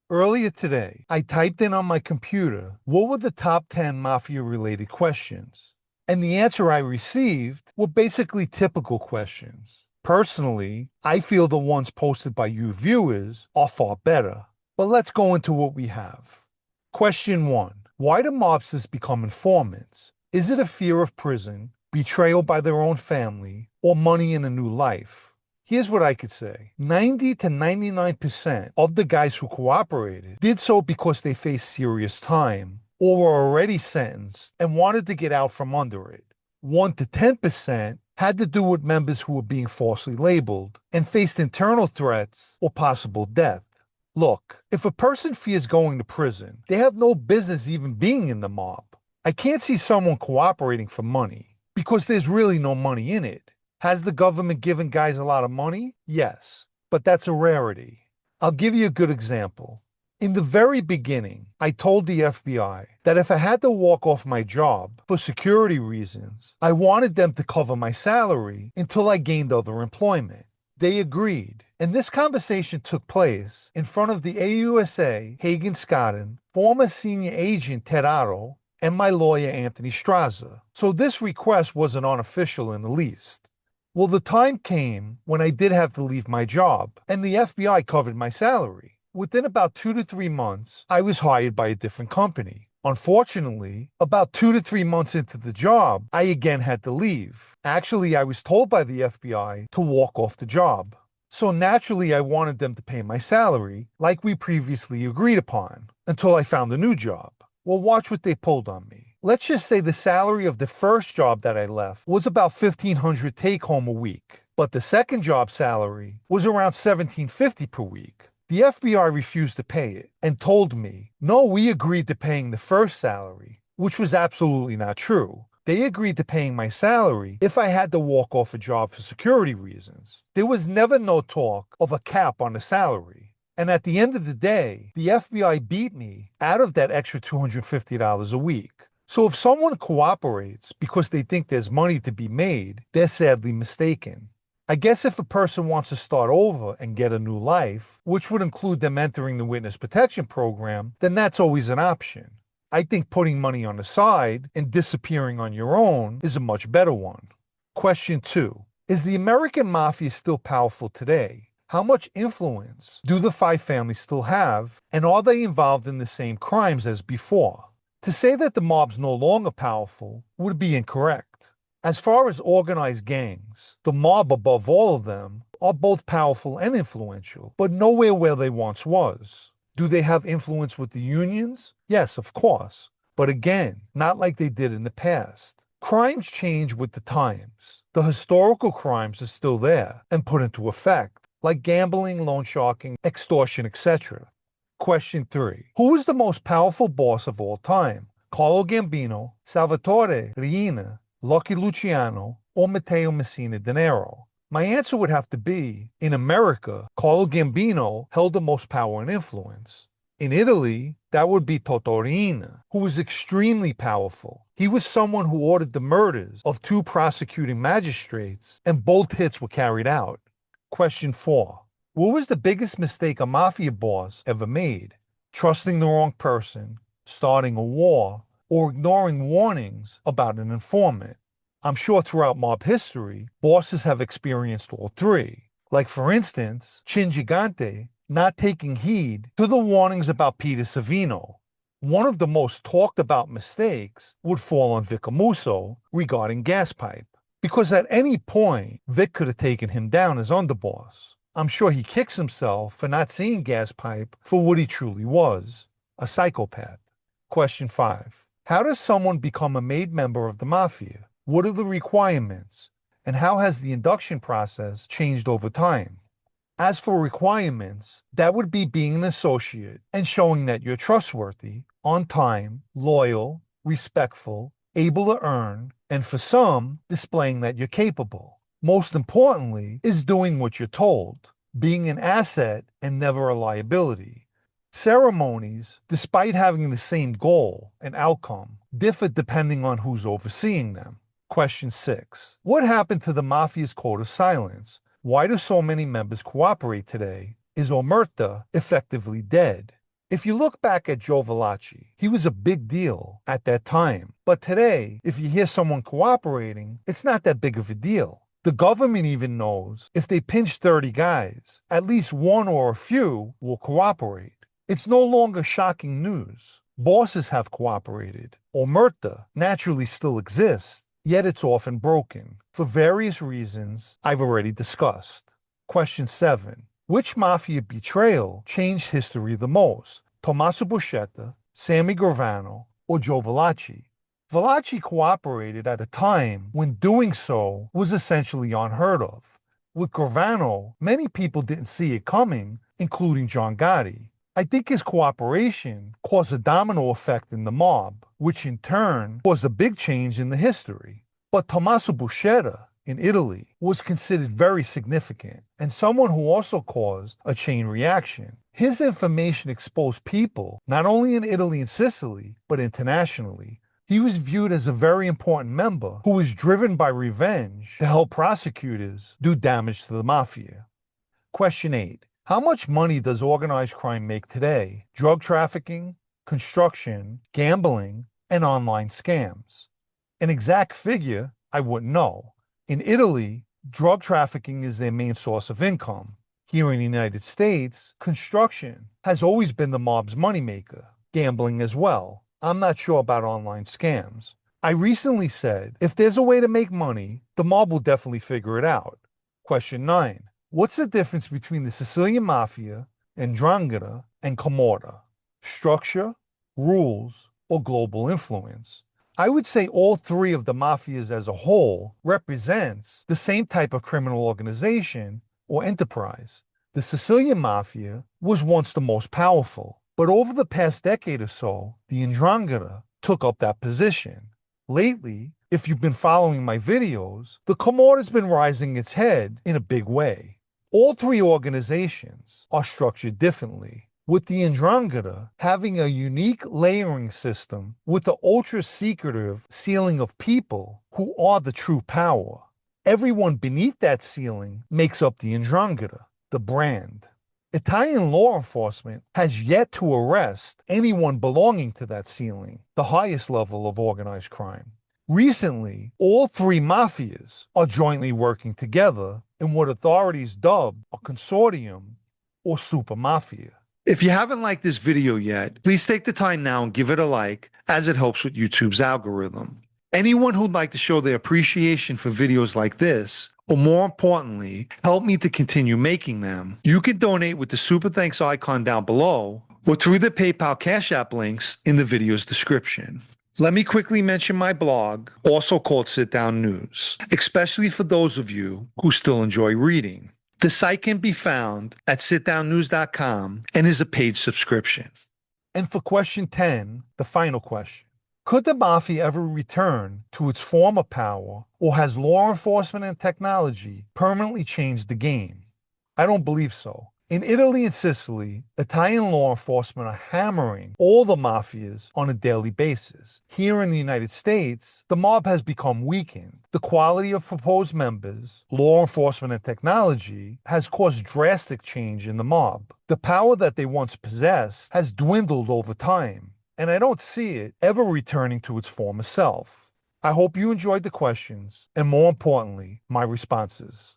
Earlier today, I typed in on my computer what were the top 10 mafia related questions. And the answer I received were basically typical questions. Personally, I feel the ones posted by you viewers are far better. But let's go into what we have. Question 1. Why do mobsters become informants? Is it a fear of prison, betrayal by their own family, or money in a new life? Here's what I could say. 90 to 99% of the guys who cooperated did so because they faced serious time or were already sentenced and wanted to get out from under it. 1 to 10% had to do with members who were being falsely labeled and faced internal threats or possible death. Look, if a person fears going to prison, they have no business even being in the mob. I can't see someone cooperating for money because there's really no money in it. Has the government given guys a lot of money? Yes, but that's a rarity. I'll give you a good example. In the very beginning, I told the FBI that if I had to walk off my job for security reasons, I wanted them to cover my salary until I gained other employment. They agreed, and this conversation took place in front of the AUSA, Hagen Scotton, former senior agent Ted Otto, and my lawyer Anthony Straza. So this request wasn't unofficial in the least. Well, the time came when I did have to leave my job, and the FBI covered my salary. Within about 2 to 3 months, I was hired by a different company. Unfortunately, about 2 to 3 months into the job, I again had to leave. Actually, I was told by the FBI to walk off the job. So naturally, I wanted them to pay my salary, like we previously agreed upon, until I found a new job. Well, watch what they pulled on me. Let's just say the salary of the first job that I left was about $1,500 take home a week, but the second job salary was around $1,750 per week. The FBI refused to pay it and told me, no, we agreed to paying the first salary, which was absolutely not true. They agreed to paying my salary if I had to walk off a job for security reasons. There was never no talk of a cap on the salary. And at the end of the day, the FBI beat me out of that extra $250 a week. So if someone cooperates because they think there's money to be made, they're sadly mistaken. I guess if a person wants to start over and get a new life, which would include them entering the witness protection program, then that's always an option. I think putting money on the side and disappearing on your own is a much better one. Question 2. Is the American Mafia still powerful today? How much influence do the five families still have, and are they involved in the same crimes as before? To say that the mob's no longer powerful would be incorrect. As far as organized gangs, the mob above all of them are both powerful and influential, but nowhere where they once was. Do they have influence with the unions? Yes, of course. But again, not like they did in the past. Crimes change with the times. The historical crimes are still there and put into effect, like gambling, loan sharking, extortion, etc. Question 3. Who is the most powerful boss of all time? Carlo Gambino, Salvatore Riina, Lucky Luciano, or Matteo Messina Denaro? My answer would have to be, in America, Carlo Gambino held the most power and influence. In Italy, that would be Toto Riina, who was extremely powerful. He was someone who ordered the murders of 2 prosecuting magistrates, and both hits were carried out. Question 4. What was the biggest mistake a mafia boss ever made? Trusting the wrong person, starting a war, or ignoring warnings about an informant? I'm sure throughout mob history, bosses have experienced all 3. Like for instance, Chin Gigante not taking heed to the warnings about Peter Savino. One of the most talked about mistakes would fall on Vic Amuso regarding gas pipe, because at any point, Vic could have taken him down as underboss. I'm sure he kicks himself for not seeing gas pipe for what he truly was, a psychopath. Question 5. How does someone become a made member of the Mafia? What are the requirements? And how has the induction process changed over time? As for requirements, that would be being an associate and showing that you're trustworthy, on time, loyal, respectful, able to earn, and for some, displaying that you're capable. Most importantly, is doing what you're told, being an asset and never a liability. Ceremonies, despite having the same goal and outcome, differ depending on who's overseeing them. Question 6. What happened to the Mafia's code of silence? Why do so many members cooperate today? Is Omertà effectively dead? If you look back at Joe Valachi, he was a big deal at that time. But today, if you hear someone cooperating, it's not that big of a deal. The government even knows if they pinch 30 guys, at least one or a few will cooperate. It's no longer shocking news. Bosses have cooperated. Omertà naturally still exists, yet it's often broken, for various reasons I've already discussed. Question 7. Which mafia betrayal changed history the most? Tommaso Buscetta, Sammy Gravano, or Joe Valachi? Valachi cooperated at a time when doing so was essentially unheard of. With Gravano, many people didn't see it coming, including John Gotti. I think his cooperation caused a domino effect in the mob, which in turn caused a big change in the history. But Tommaso Buscetta, in Italy, was considered very significant and someone who also caused a chain reaction. His information exposed people, not only in Italy and Sicily, but internationally. He was viewed as a very important member who was driven by revenge to help prosecutors do damage to the mafia. Question 8. How much money does organized crime make today? Drug trafficking, construction, gambling, and online scams. An exact figure, I wouldn't know. In Italy, drug trafficking is their main source of income. Here in the United States, construction has always been the mob's moneymaker, gambling as well. I'm not sure about online scams. I recently said, if there's a way to make money, the mob will definitely figure it out. Question 9. What's the difference between the Sicilian Mafia, 'Ndrangheta, and Camorra? Structure, rules, or global influence? I would say all three of the mafias as a whole represents the same type of criminal organization or enterprise. The Sicilian Mafia was once the most powerful, but over the past decade or so, the 'Ndrangheta took up that position. Lately, if you've been following my videos, the Camorra has been rising its head in a big way. All three organizations are structured differently, with the 'Ndrangheta having a unique layering system with the ultra-secretive ceiling of people who are the true power. Everyone beneath that ceiling makes up the 'Ndrangheta, the brand. Italian law enforcement has yet to arrest anyone belonging to that ceiling, the highest level of organized crime. Recently, all three mafias are jointly working together in what authorities dub a consortium or super mafia. If you haven't liked this video yet, please take the time now and give it a like, as it helps with YouTube's algorithm. Anyone who'd like to show their appreciation for videos like this, or more importantly, help me to continue making them, you can donate with the super thanks icon down below, or through the PayPal Cash App links in the video's description. Let me quickly mention my blog, also called Sitdownnews, especially for those of you who still enjoy reading. The site can be found at sitdownnews.com and is a paid subscription. And for question 10, the final question. Could the mafia ever return to its former power, or has law enforcement and technology permanently changed the game? I don't believe so. In Italy and Sicily, Italian law enforcement are hammering all the mafias on a daily basis. Here in the United States, the mob has become weakened. The quality of proposed members, law enforcement, and technology has caused drastic change in the mob. The power that they once possessed has dwindled over time, and I don't see it ever returning to its former self. I hope you enjoyed the questions, and more importantly, my responses.